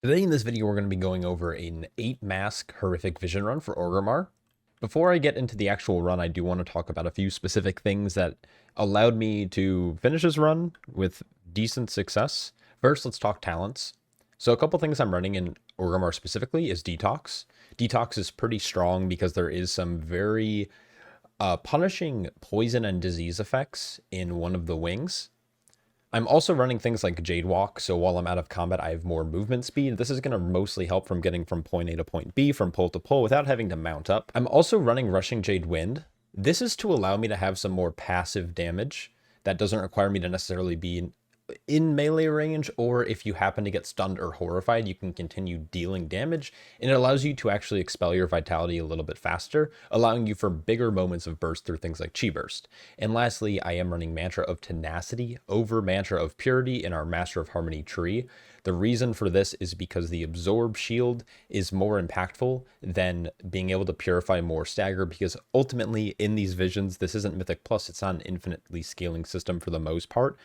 Today in this video, we're going to be going over an 8-mask horrific vision run for Orgrimmar. Before I get into the actual run, I do want to talk about a few specific things that allowed me to finish this run with decent success. First, let's talk talents. So a couple things I'm running in Orgrimmar specifically is Detox. Detox is pretty strong because there is some very punishing poison and disease effects in one of the wings. I'm also running things like Jade Walk, so while I'm out of combat, I have more movement speed. This is going to mostly help from getting from point A to point B, from pole to pole, without having to mount up. I'm also running Rushing Jade Wind. This is to allow me to have some more passive damage that doesn't require me to necessarily be in melee range, or if you happen to get stunned or horrified, you can continue dealing damage, and it allows you to actually expel your vitality a little bit faster, allowing you for bigger moments of burst through things like Chi Burst. And lastly, I am running Mantra of Tenacity over Mantra of Purity in our Master of Harmony tree. The reason for this is because the Absorb Shield is more impactful than being able to purify more stagger, because ultimately in these visions, this isn't Mythic Plus, it's not an infinitely scaling system for the most part.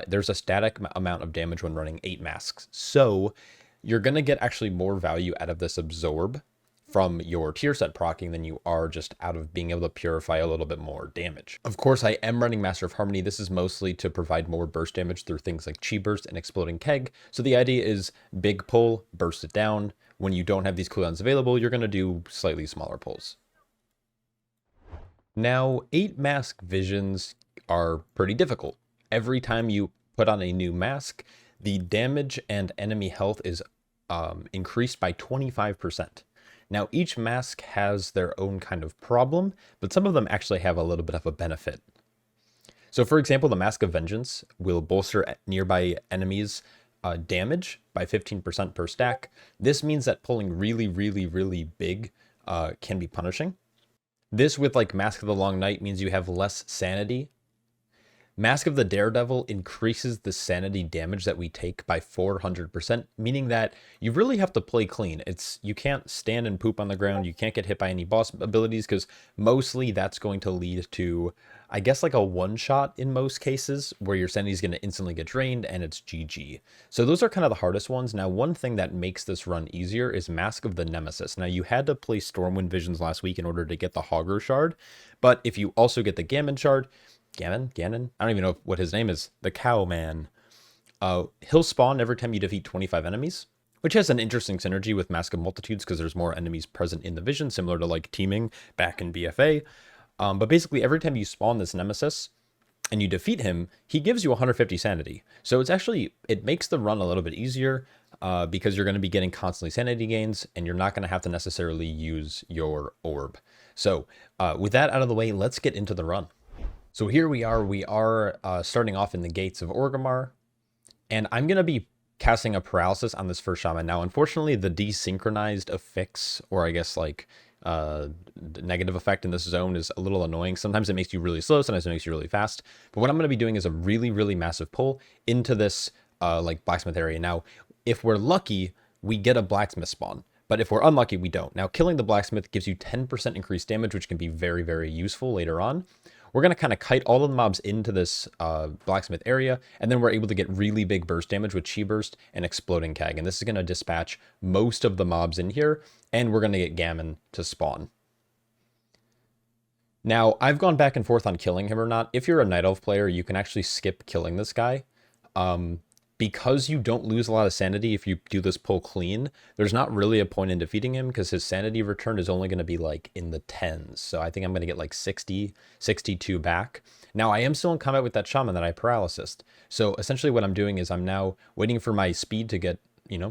There's a static amount of damage when running 8 masks. So you're going to get actually more value out of this Absorb from your tier set proccing than you are just out of being able to purify a little bit more damage. Of course, I am running Master of Harmony. This is mostly to provide more burst damage through things like Chi Burst and Exploding Keg. So the idea is big pull, burst it down. When you don't have these cooldowns available, you're going to do slightly smaller pulls. Now, 8 mask visions are pretty difficult. Every time you put on a new mask, the damage and enemy health is increased by 25%. Now, each mask has their own kind of problem, but some of them actually have a little bit of a benefit. So, for example, the Mask of Vengeance will bolster nearby enemies' damage by 15% per stack. This means that pulling really, really, really big can be punishing. This with like Mask of the Long Night means you have less sanity. Mask of the Daredevil increases the sanity damage that we take by 400%, meaning that you really have to play clean. You can't stand and poop on the ground. You can't get hit by any boss abilities, because mostly that's going to lead to, I guess, like a one-shot in most cases, where your sanity is going to instantly get drained and it's GG. So those are kind of the hardest ones. Now, one thing that makes this run easier is Mask of the Nemesis. Now, you had to play Stormwind Visions last week in order to get the Hogger Shard, but if you also get the Gammon Shard, Ganon? I don't even know what his name is. The Cow Man. He'll spawn every time you defeat 25 enemies, which has an interesting synergy with Mask of Multitudes because there's more enemies present in the vision, similar to like teaming back in BFA. But basically, every time you spawn this Nemesis and you defeat him, he gives you 150 sanity. So it makes the run a little bit easier because you're going to be getting constantly sanity gains, and you're not going to have to necessarily use your orb. So with that out of the way, let's get into the run. So here we are starting off in the gates of Orgrimmar, and I'm going to be casting a paralysis on this first shaman. Now, unfortunately, the desynchronized effects, or I guess like negative effect in this zone is a little annoying. Sometimes it makes you really slow, sometimes it makes you really fast. But what I'm going to be doing is a really, really massive pull into this like blacksmith area. Now, if we're lucky, we get a blacksmith spawn. But if we're unlucky, we don't. Now, killing the blacksmith gives you 10% increased damage, which can be very, very useful later on. We're going to kind of kite all of the mobs into this blacksmith area, and then we're able to get really big burst damage with Chi Burst and Exploding Keg. And this is going to dispatch most of the mobs in here, and we're going to get Gammon to spawn. Now, I've gone back and forth on killing him or not. If you're a Night Elf player, you can actually skip killing this guy. Because you don't lose a lot of sanity if you do this pull clean, there's not really a point in defeating him because his sanity return is only going to be like in the 10s. So I think I'm going to get like 60, 62 back. Now, I am still in combat with that shaman that I paralyzed. So essentially what I'm doing is I'm now waiting for my speed to get,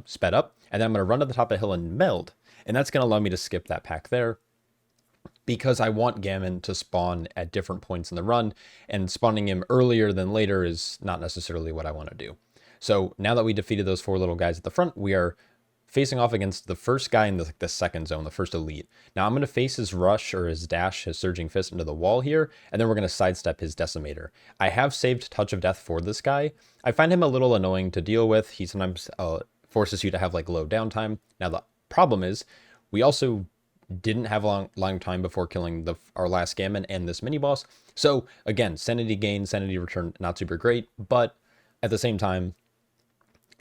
sped up. And then I'm going to run to the top of the hill and meld. And that's going to allow me to skip that pack there, because I want Gammon to spawn at different points in the run. And spawning him earlier than later is not necessarily what I want to do. So now that we defeated those 4 little guys at the front, we are facing off against the first guy in the second zone, the first elite. Now I'm going to face his rush or his dash, his surging fist into the wall here, and then we're going to sidestep his decimator. I have saved Touch of Death for this guy. I find him a little annoying to deal with. He sometimes forces you to have like low downtime. Now the problem is we also didn't have a long time before killing our last Gammon and this mini boss. So again, sanity gain, sanity return, not super great, but at the same time,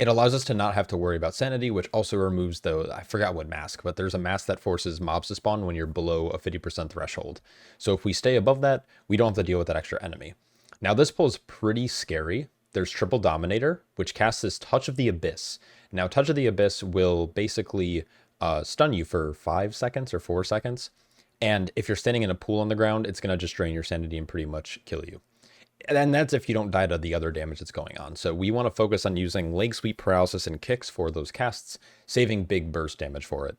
It allows us to not have to worry about sanity, which also removes I forgot what mask, but there's a mask that forces mobs to spawn when you're below a 50% threshold. So if we stay above that, we don't have to deal with that extra enemy. Now this pull is pretty scary. There's Triple Dominator, which casts this Touch of the Abyss. Now Touch of the Abyss will basically stun you for 5 seconds or 4 seconds. And if you're standing in a pool on the ground, it's going to just drain your sanity and pretty much kill you. And that's if you don't die to the other damage that's going on. So we want to focus on using leg sweep, paralysis, and kicks for those casts, saving big burst damage for it.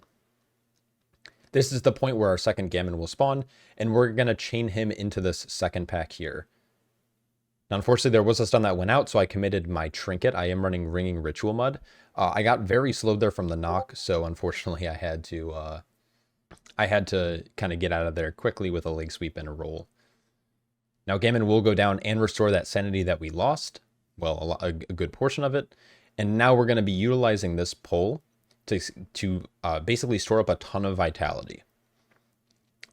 This is the point where our second Gammon will spawn, and we're going to chain him into this second pack here. Now, unfortunately, there was a stun that went out, so I committed my Trinket. I am running Ringing Ritual Mud. I got very slowed there from the knock, so unfortunately I had to kind of get out of there quickly with a leg sweep and a roll. Now Gammon will go down and restore that sanity that we lost. Well, a good portion of it. And now we're going to be utilizing this pull to basically store up a ton of vitality.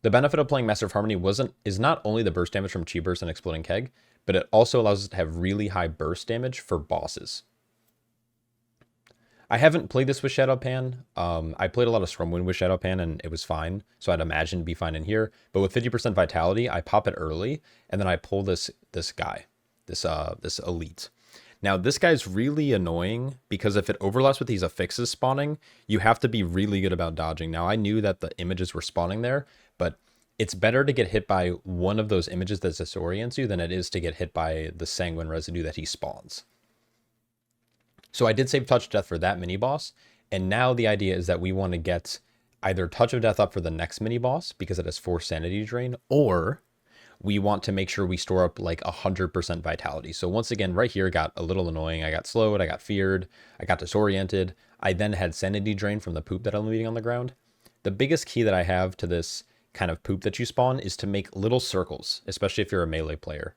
The benefit of playing Master of Harmony is not only the burst damage from Chi Burst and Exploding Keg, but it also allows us to have really high burst damage for bosses. I haven't played this with Shado-pan. I played a lot of Stormwind with Shado-pan and it was fine. So I'd imagine it'd be fine in here. But with 50% vitality, I pop it early and then I pull this guy, this elite. Now this guy's really annoying because if it overlaps with these affixes spawning, you have to be really good about dodging. Now I knew that the images were spawning there, but it's better to get hit by one of those images that disorients you than it is to get hit by the Sanguine residue that he spawns. So I did save Touch of Death for that mini-boss, and now the idea is that we want to get either Touch of Death up for the next mini-boss, because it has 4 sanity drain, or we want to make sure we store up like 100% vitality. So once again, right here, got a little annoying. I got slowed, I got feared, I got disoriented. I then had sanity drain from the poop that I'm leaving on the ground. The biggest key that I have to this kind of poop that you spawn is to make little circles, especially if you're a melee player.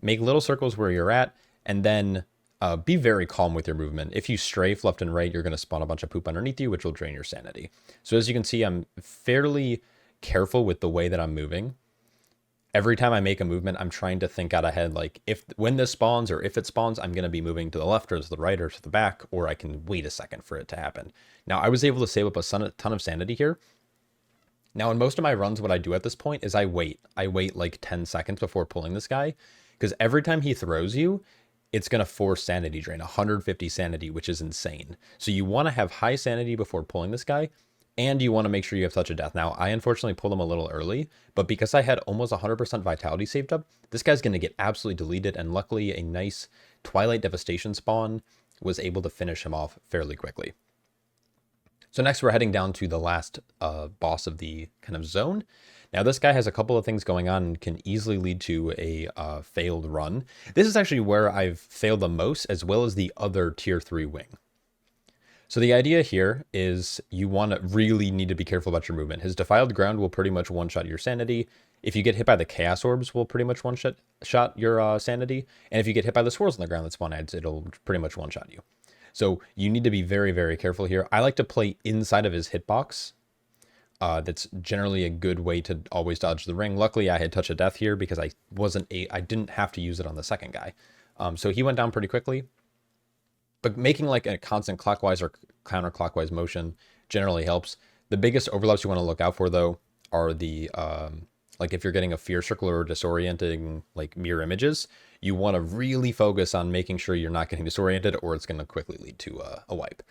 Make little circles where you're at, and then be very calm with your movement. If you strafe left and right, you're going to spawn a bunch of poop underneath you, which will drain your sanity. So as you can see, I'm fairly careful with the way that I'm moving. Every time I make a movement, I'm trying to think out ahead, like when this spawns or if it spawns, I'm going to be moving to the left or to the right or to the back, or I can wait a second for it to happen. Now, I was able to save up a ton of sanity here. Now, in most of my runs, what I do at this point is I wait. I wait like 10 seconds before pulling this guy, because every time he throws you, it's going to force sanity drain, 150 sanity, which is insane. So you want to have high sanity before pulling this guy, and you want to make sure you have Touch of Death. Now, I unfortunately pulled him a little early, but because I had almost 100% vitality saved up, this guy's going to get absolutely deleted, and luckily a nice Twilight Devastation spawn was able to finish him off fairly quickly. So next we're heading down to the last boss of the kind of zone. Now this guy has a couple of things going on and can easily lead to a failed run. This is actually where I've failed the most, as well as the other tier 3 wing. So the idea here is you really need to be careful about your movement. His Defiled Ground will pretty much one-shot your sanity. If you get hit by the Chaos Orbs, will pretty much one-shot your sanity. And if you get hit by the swirls on the ground that spawn adds, it'll pretty much one-shot you. So you need to be very, very careful here. I like to play inside of his hitbox. That's generally a good way to always dodge the ring. Luckily, I had Touch of Death here because I didn't have to use it on the second guy. So he went down pretty quickly. But making like a constant clockwise or counterclockwise motion generally helps. The biggest overlaps you want to look out for, though, are the like if you're getting a fear circle or disorienting like mirror images, you want to really focus on making sure you're not getting disoriented, or it's going to quickly lead to a wipe.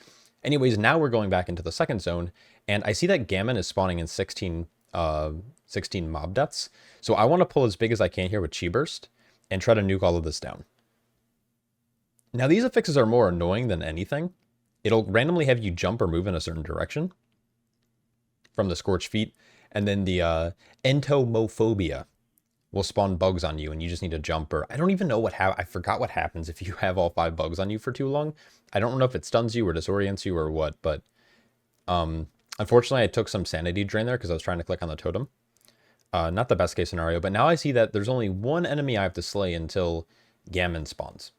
Anyways, now we're going back into the second zone, and I see that Gammon is spawning in 16 mob deaths. So I want to pull as big as I can here with Chi Burst and try to nuke all of this down. Now these affixes are more annoying than anything. It'll randomly have you jump or move in a certain direction from the Scorched Feet, and then the entomophobia will spawn bugs on you, and you just need to jump. Or I don't even know I forgot what happens if you have all 5 bugs on you for too long. I don't know if it stuns you or disorients you or what, but unfortunately I took some sanity drain there because I was trying to click on the totem. Not the best case scenario, but now I see that there's only one enemy I have to slay until Gammon spawns.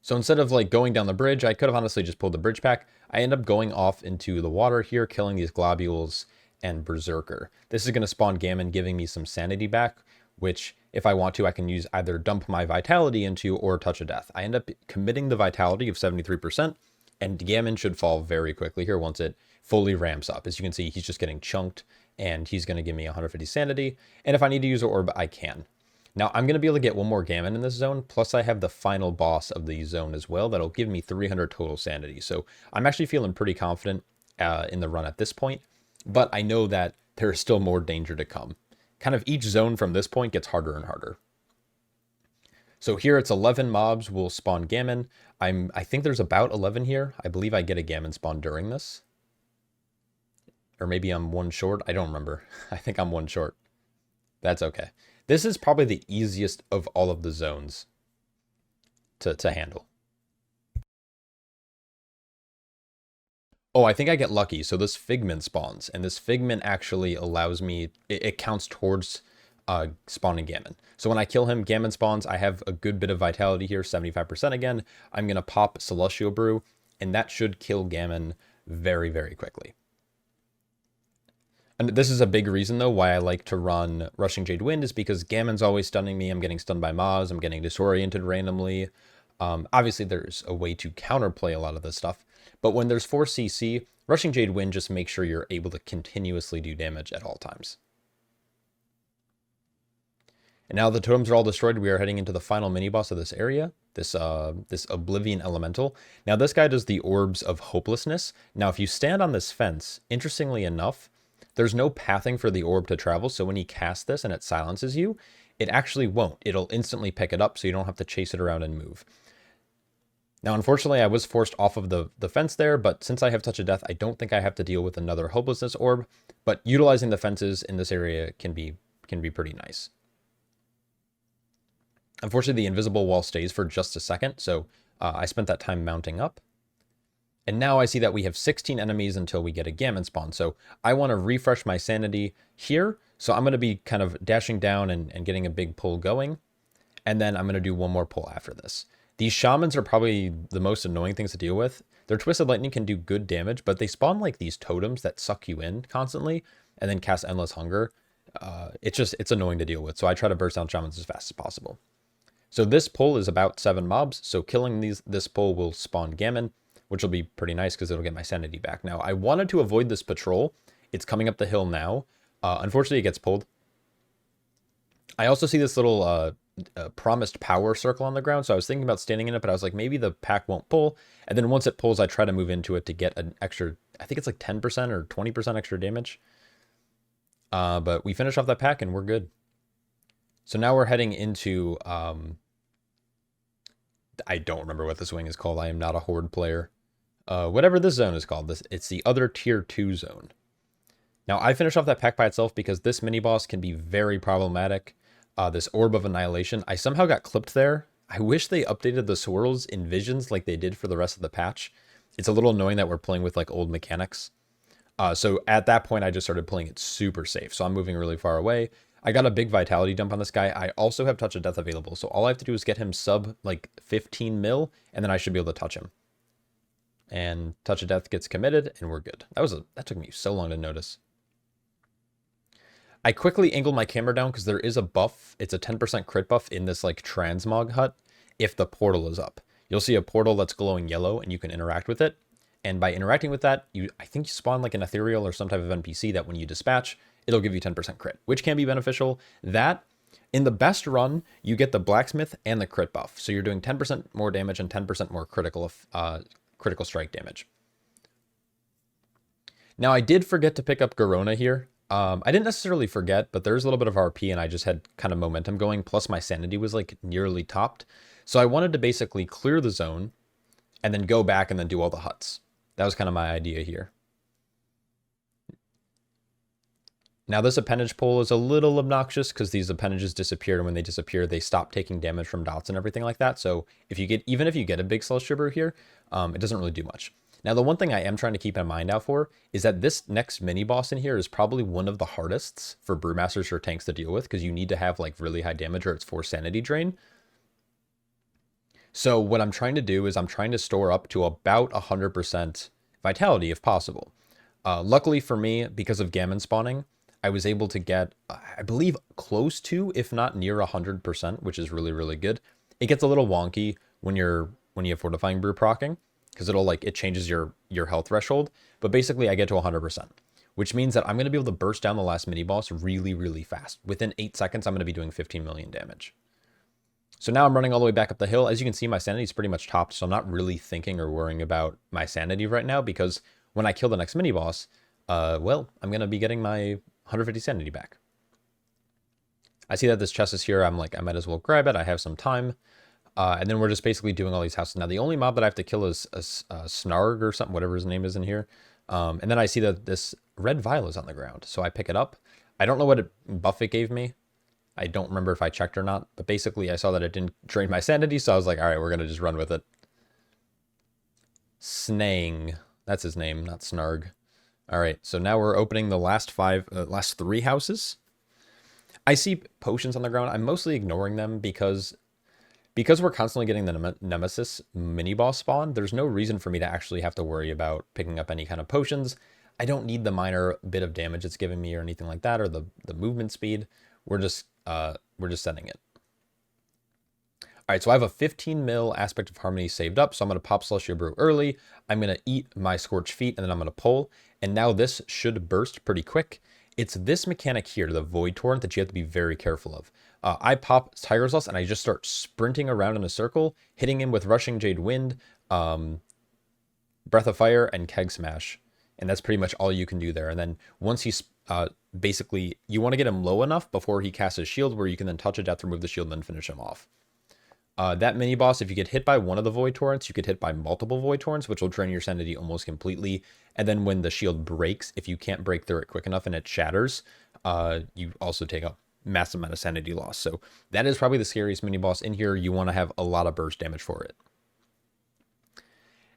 So instead of like going down the bridge, I could have honestly just pulled the bridge pack. I end up going off into the water here, killing these globules and Berserker. This is going to spawn Gammon, giving me some sanity back, which if I want to, I can use either dump my vitality into or touch of death. I end up committing the vitality of 73%, and Gammon should fall very quickly here once it fully ramps up. As you can see, he's just getting chunked, and he's going to give me 150 sanity, and if I need to use an orb, I can. Now, I'm going to be able to get one more Gammon in this zone, plus I have the final boss of the zone as well. That'll give me 300 total sanity. So I'm actually feeling pretty confident in the run at this point, but I know that there is still more danger to come. Kind of each zone from this point gets harder and harder. So here it's 11 mobs will spawn Gammon. I think there's about 11 here. I believe I get a Gammon spawn during this. Or maybe I'm one short. I don't remember. I think I'm one short. That's okay. This is probably the easiest of all of the zones to handle. Oh, I think I get lucky. So this Figment spawns, and this Figment actually allows me, it counts towards spawning Gammon. So when I kill him, Gammon spawns. I have a good bit of vitality here, 75% again. I'm going to pop Celestial Brew, and that should kill Gammon very, very quickly. And this is a big reason, though, why I like to run Rushing Jade Wind, is because Gammon's always stunning me. I'm getting stunned by mobs. I'm getting disoriented randomly. Obviously, there's a way to counterplay a lot of this stuff. But when there's 4 CC, Rushing Jade Wind just makes sure you're able to continuously do damage at all times. And now the totems are all destroyed. We are heading into the final mini-boss of this area, this Oblivion Elemental. Now, this guy does the Orbs of Hopelessness. Now, if you stand on this fence, interestingly enough, there's no pathing for the orb to travel, so when he casts this and it silences you, it actually won't. It'll instantly pick it up, so you don't have to chase it around and move. Now, unfortunately, I was forced off of the fence there, but since I have Touch of Death, I don't think I have to deal with another Hopelessness orb, but utilizing the fences in this area can be pretty nice. Unfortunately, the invisible wall stays for just a second, so I spent that time mounting up. And now I see that we have 16 enemies until we get a Gammon spawn. So I want to refresh my sanity here. So I'm going to be kind of dashing down and getting a big pull going. And then I'm going to do one more pull after this. These shamans are probably the most annoying things to deal with. Their Twisted Lightning can do good damage, but they spawn like these totems that suck you in constantly and then cast Endless Hunger. It's annoying to deal with. So I try to burst down shamans as fast as possible. So this pull is about 7 mobs. So killing this pull will spawn Gammon, which will be pretty nice because it'll get my sanity back. Now, I wanted to avoid this patrol. It's coming up the hill now. Unfortunately, it gets pulled. I also see this little promised power circle on the ground, so I was thinking about standing in it, but I was like, maybe the pack won't pull. And then once it pulls, I try to move into it to get an extra, I think it's like 10% or 20% extra damage. But we finish off that pack and we're good. So now we're heading into... I don't remember what this wing is called. I am not a Horde player. Whatever this zone is called, it's the other tier 2 zone. Now, I finished off that pack by itself because this mini-boss can be very problematic. This Orb of Annihilation, I somehow got clipped there. I wish they updated the swirls in visions like they did for the rest of the patch. It's a little annoying that we're playing with like old mechanics. So at that point, I just started playing it super safe. So I'm moving really far away. I got a big vitality dump on this guy. I also have Touch of Death available. So all I have to do is get him sub like 15 mil, and then I should be able to touch him. And Touch of Death gets committed, and we're good. That took me so long to notice. I quickly angled my camera down because there is a buff. It's a 10% crit buff in this like transmog hut if the portal is up. You'll see a portal that's glowing yellow, and you can interact with it. And by interacting with that, I think you spawn like an ethereal or some type of NPC that when you dispatch, it'll give you 10% crit, which can be beneficial. That, in the best run, you get the blacksmith and the crit buff. So you're doing 10% more damage and 10% more critical strike damage. Now, I did forget to pick up Garona here. I didn't necessarily forget, but there's a little bit of RP and I just had kind of momentum going. Plus my sanity was like nearly topped. So I wanted to basically clear the zone and then go back and then do all the huts. That was kind of my idea here. Now this appendage pull is a little obnoxious because these appendages disappear, and when they disappear, they stop taking damage from dots and everything like that. So even if you get a big Celestial Brew here, it doesn't really do much. Now the one thing I am trying to keep in mind out for is that this next mini boss in here is probably one of the hardest for brewmasters or tanks to deal with because you need to have like really high damage or it's for sanity drain. So what I'm trying to do is I'm trying to store up to about 100% vitality if possible. Luckily for me, because of Gammon spawning, I was able to get, I believe, close to, if not near 100%, which is really, really good. It gets a little wonky when you have fortifying brew proccing, because it changes your health threshold. But basically, I get to 100%, which means that I'm going to be able to burst down the last mini boss really, really fast. Within 8 seconds, I'm going to be doing 15 million damage. So now I'm running all the way back up the hill. As you can see, my sanity is pretty much topped, so I'm not really thinking or worrying about my sanity right now, because when I kill the next mini boss, well, I'm going to be getting my 150 sanity back. I see that this chest is here. I'm like, I might as well grab it. I have some time. And then we're just basically doing all these houses. Now, the only mob that I have to kill is a Snarg or something, whatever his name is in here. And then I see that this red vial is on the ground, so I pick it up. I don't know what buff it gave me. I don't remember if I checked or not, but basically I saw that it didn't drain my sanity, so I was like, all right, we're going to just run with it. Snang. That's his name, not Snarg. All right, so now we're opening the last 3 houses. I see potions on the ground. I'm mostly ignoring them because we're constantly getting the Nemesis mini-boss spawn. There's no reason for me to actually have to worry about picking up any kind of potions. I don't need the minor bit of damage it's giving me or anything like that, or the movement speed. We're just setting it. All right, so I have a 15 mil Aspect of Harmony saved up, so I'm going to pop Celestial Brew early. I'm going to eat my Scorched Feet, and then I'm going to pull. And now this should burst pretty quick. It's this mechanic here, the Void Torrent, that you have to be very careful of. I pop Tiger's Lust, and I just start sprinting around in a circle, hitting him with Rushing Jade Wind, Breath of Fire, and Keg Smash. And that's pretty much all you can do there. And then once he's basically, you want to get him low enough before he casts his shield, where you can then touch a death, remove the shield, and then finish him off. That mini boss, if you get hit by one of the Void Torrents, you get hit by multiple Void Torrents, which will drain your sanity almost completely. And then when the shield breaks, if you can't break through it quick enough and it shatters, you also take a massive amount of sanity loss. So that is probably the scariest mini boss in here. You want to have a lot of burst damage for it.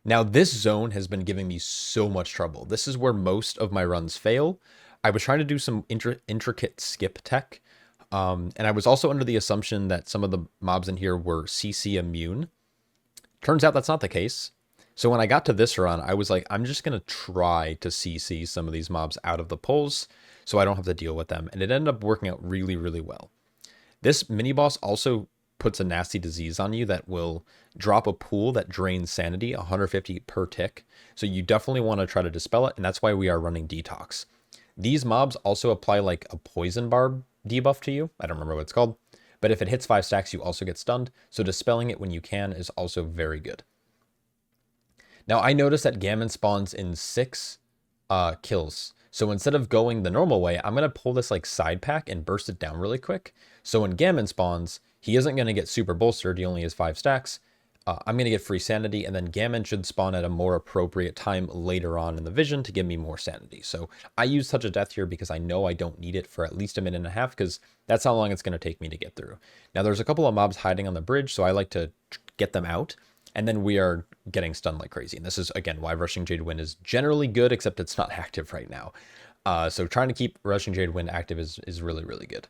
Now, this zone has been giving me so much trouble. This is where most of my runs fail. I was trying to do some intricate skip tech. And I was also under the assumption that some of the mobs in here were CC immune. Turns out that's not the case. So when I got to this run, I was like, I'm just going to try to CC some of these mobs out of the pulls so I don't have to deal with them. And it ended up working out really, really well. This mini boss also puts a nasty disease on you that will drop a pool that drains sanity, 150 per tick. So you definitely want to try to dispel it. And that's why we are running Detox. These mobs also apply like a poison barb debuff to you. I don't remember what it's called, but if it hits 5 stacks, you also get stunned. So dispelling it when you can is also very good. Now I noticed that Gammon spawns in 6 kills. So instead of going the normal way, I'm going to pull this like side pack and burst it down really quick. So when Gammon spawns, he isn't going to get super bolstered. He only has 5 stacks. I'm going to get free sanity, and then Gammon should spawn at a more appropriate time later on in the vision to give me more sanity. So I use Touch of Death here because I know I don't need it for at least a minute and a half, because that's how long it's going to take me to get through. Now, there's a couple of mobs hiding on the bridge, so I like to get them out, and then we are getting stunned like crazy. And this is, again, why Rushing Jade Wind is generally good, except it's not active right now. So trying to keep Rushing Jade Wind active is really, really good.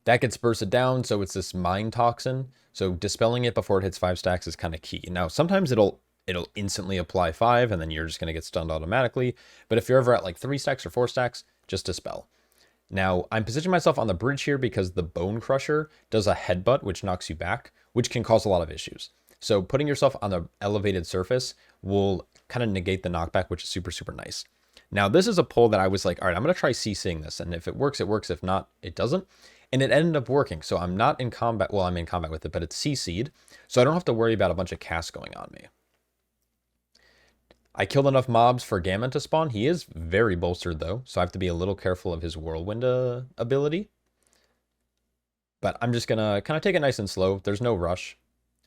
That gets bursted down, so it's this Mind Toxin. So dispelling it before it hits 5 stacks is kind of key. Now, sometimes it'll instantly apply 5, and then you're just going to get stunned automatically. But if you're ever at like 3 stacks or 4 stacks, just dispel. Now, I'm positioning myself on the bridge here because the Bone Crusher does a headbutt, which knocks you back, which can cause a lot of issues. So putting yourself on the elevated surface will kind of negate the knockback, which is super, super nice. Now, this is a pull that I was like, all right, I'm going to try CCing this. And if it works, it works. If not, it doesn't. And it ended up working. So I'm not in combat. Well, I'm in combat with it, but it's CC'd. So I don't have to worry about a bunch of casts going on me. I killed enough mobs for Gammon to spawn. He is very bolstered, though. So I have to be a little careful of his Whirlwind ability. But I'm just going to kind of take it nice and slow. There's no rush.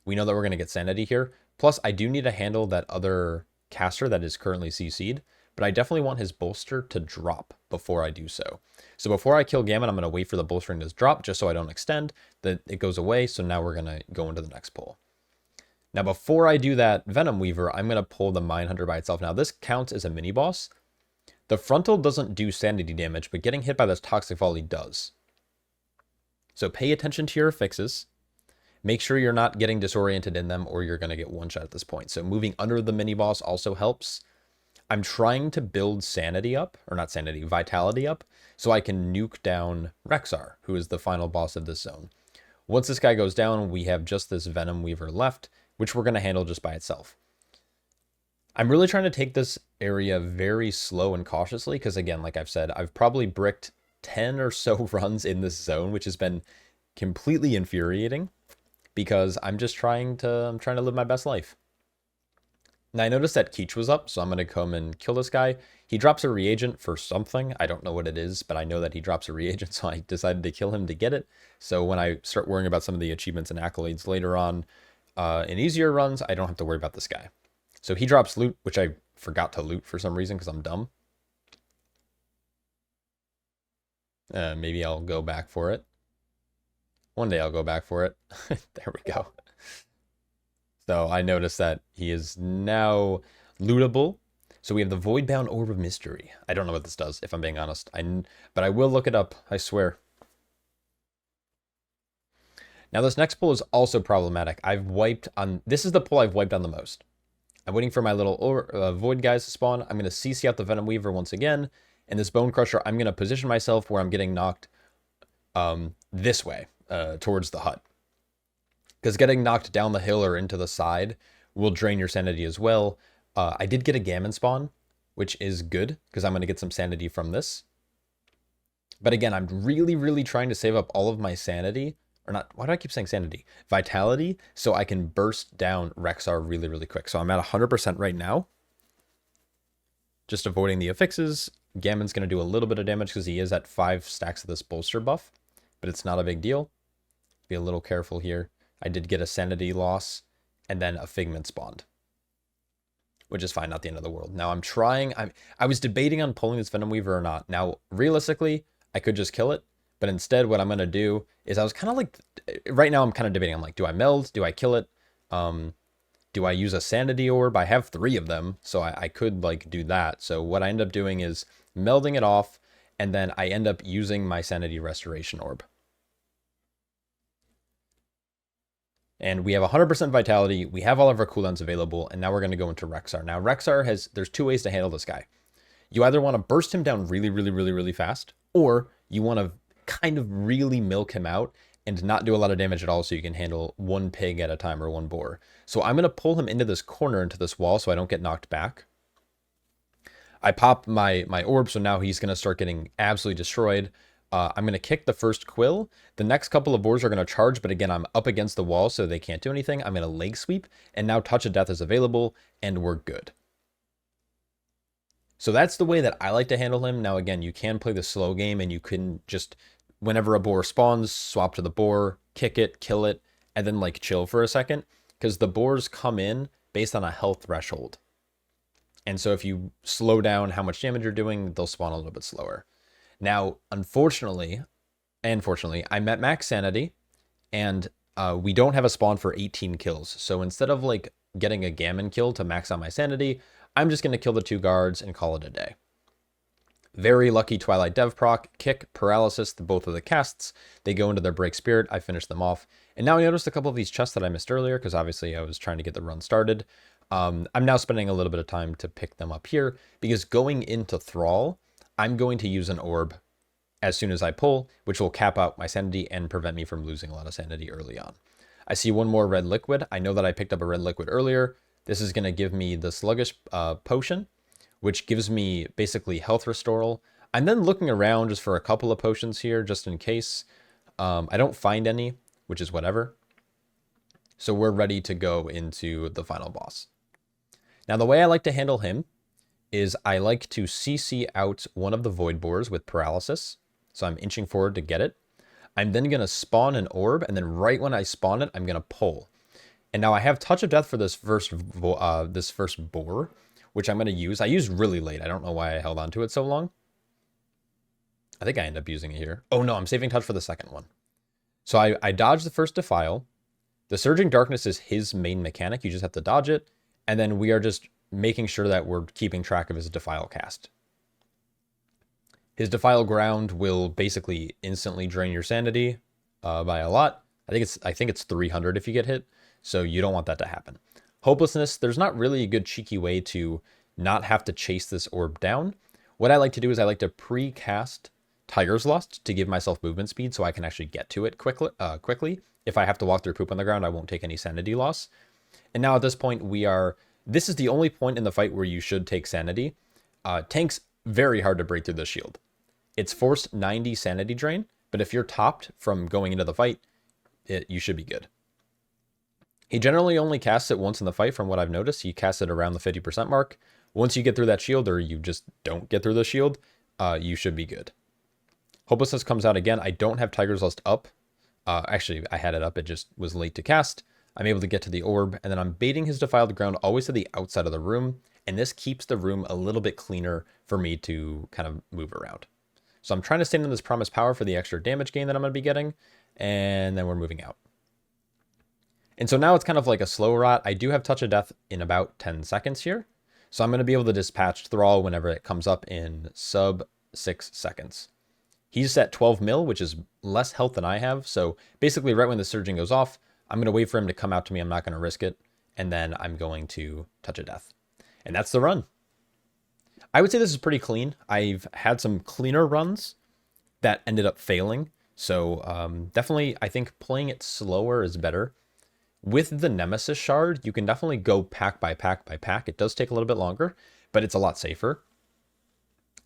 We know that we're going to get sanity here. Plus, I do need to handle that other caster that is currently CC'd. But I definitely want his bolster to drop before I do so. So before I kill Gammon, I'm going to wait for the bolstering to drop just so I don't extend. That it goes away, so now we're going to go into the next pull. Now before I do that Venom Weaver, I'm going to pull the Mindhunter by itself. Now this counts as a mini-boss. The frontal doesn't do sanity damage, but getting hit by this Toxic Volley does. So pay attention to your fixes. Make sure you're not getting disoriented in them or you're going to get one shot at this point. So moving under the mini-boss also helps. I'm trying to build sanity up, or not sanity, vitality up, so I can nuke down Rexxar, who is the final boss of this zone. Once this guy goes down, we have just this Venom Weaver left, which we're going to handle just by itself. I'm really trying to take this area very slow and cautiously, because again, like I've said, I've probably bricked 10 or so runs in this zone, which has been completely infuriating, because I'm trying to live my best life. Now I noticed that Keech was up, so I'm going to come and kill this guy. He drops a reagent for something. I don't know what it is, but I know that he drops a reagent, so I decided to kill him to get it. So when I start worrying about some of the achievements and accolades later on in easier runs, I don't have to worry about this guy. So he drops loot, which I forgot to loot for some reason because I'm dumb. Maybe I'll go back for it. One day I'll go back for it. There we go. So I noticed that he is now lootable. So we have the Voidbound Orb of Mystery. I don't know what this does, if I'm being honest. But I will look it up, I swear. Now this next pull is also problematic. This is the pull I've wiped on the most. I'm waiting for my little Void guys to spawn. I'm going to CC out the Venom Weaver once again. And this Bone Crusher, I'm going to position myself where I'm getting knocked this way, towards the hut. Because getting knocked down the hill or into the side will drain your sanity as well. I did get a Gammon spawn, which is good, because I'm going to get some sanity from this. But again, I'm really, really trying to save up all of my sanity. Or not, why do I keep saying sanity? Vitality, so I can burst down Rexxar really, really quick. So I'm at 100% right now. Just avoiding the affixes. Gammon's going to do a little bit of damage because he is at 5 stacks of this bolster buff. But it's not a big deal. Be a little careful here. I did get a sanity loss, and then a Figment spawned. Which is fine, not the end of the world. Now I was debating on pulling this Venom Weaver or not. Now, realistically, I could just kill it. But instead, what I'm going to do is I was kind of like, right now I'm kind of debating. I'm like, do I meld? Do I kill it? Do I use a sanity orb? I have 3 of them, so I could like do that. So what I end up doing is melding it off, and then I end up using my sanity restoration orb. And we have 100% vitality. We have all of our cooldowns available, and now we're going to go into Rexxar. Now Rexxar there's 2 ways to handle this guy. You either want to burst him down really, really, really, really fast, or you want to kind of really milk him out and not do a lot of damage at all, so you can handle 1 pig at a time or 1 boar. So I'm going to pull him into this corner, into this wall, so I don't get knocked back. I pop my orb, so now he's going to start getting absolutely destroyed. I'm going to kick the first quill. The next couple of boars are going to charge, but again, I'm up against the wall, so they can't do anything. I'm going to leg sweep, and now Touch of Death is available, and we're good. So that's the way that I like to handle him. Now, again, you can play the slow game, and you can just, whenever a boar spawns, swap to the boar, kick it, kill it, and then like chill for a second, because the boars come in based on a health threshold. And so if you slow down how much damage you're doing, they'll spawn a little bit slower. Now, unfortunately, I'm at max sanity, and we don't have a spawn for 18 kills. So instead of like getting a Gammon kill to max out my sanity, I'm just going to kill the 2 guards and call it a day. Very lucky Twilight Dev proc, kick, paralysis, both of the casts. They go into their Break Spirit. I finish them off. And now I noticed a couple of these chests that I missed earlier, because obviously I was trying to get the run started. I'm now spending a little bit of time to pick them up here, because going into Thrall, I'm going to use an orb as soon as I pull, which will cap out my sanity and prevent me from losing a lot of sanity early on. I see 1 more red liquid. I know that I picked up a red liquid earlier. This is going to give me the Sluggish potion, which gives me basically health restoral. I'm then looking around just for a couple of potions here, just in case. I don't find any, which is whatever. So we're ready to go into the final boss. Now, the way I like to handle him is I like to CC out one of the Void Boars with paralysis. So I'm inching forward to get it. I'm then going to spawn an orb, and then right when I spawn it, I'm going to pull. And now I have Touch of Death for this first boar, which I'm going to use. I used really late. I don't know why I held on to it so long. I think I end up using it here. Oh no, I'm saving Touch for the second one. So I dodged the first Defile. The Surging Darkness is his main mechanic. You just have to dodge it. And then we are just making sure that we're keeping track of his Defile cast. His Defile Ground will basically instantly drain your sanity by a lot. I think it's 300 if you get hit. So you don't want that to happen. Hopelessness, there's not really a good cheeky way to not have to chase this orb down, what I like to do is I like to pre-cast Tiger's Lust to give myself movement speed so I can actually get to it quickly. If I have to walk through poop on the ground, I won't take any sanity loss. And now at this point, this is the only point in the fight where you should take sanity. Tank's very hard to break through the shield. It's forced 90 sanity drain, but if you're topped from going into the fight, you should be good. He generally only casts it once in the fight from what I've noticed. He casts it around the 50% mark. Once you get through that shield, or you just don't get through the shield, you should be good. Hopelessness comes out again. I don't have Tiger's Lust up. Actually, I had it up. It just was late to cast. I'm able to get to the orb, and then I'm baiting his Defiled Ground always to the outside of the room, and this keeps the room a little bit cleaner for me to kind of move around. So I'm trying to stand in this Promised Power for the extra damage gain that I'm going to be getting, and then we're moving out. And so now it's kind of like a slow rot. I do have Touch of Death in about 10 seconds here, so I'm going to be able to dispatch Thrall whenever it comes up in sub 6 seconds. He's at 12 mil, which is less health than I have, so basically right when the surging goes off, I'm going to wait for him to come out to me. I'm not going to risk it. And then I'm going to Touch of Death. And that's the run. I would say this is pretty clean. I've had some cleaner runs that ended up failing. So definitely, I think playing it slower is better. With the Nemesis Shard, you can definitely go pack by pack by pack. It does take a little bit longer, but it's a lot safer.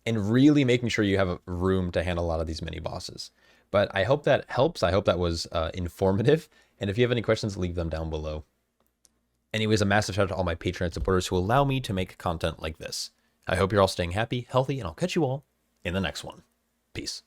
And really making sure you have room to handle a lot of these mini bosses. But I hope that helps. I hope that was informative. And if you have any questions, leave them down below. Anyways, a massive shout out to all my Patreon supporters who allow me to make content like this. I hope you're all staying happy, healthy, and I'll catch you all in the next one. Peace.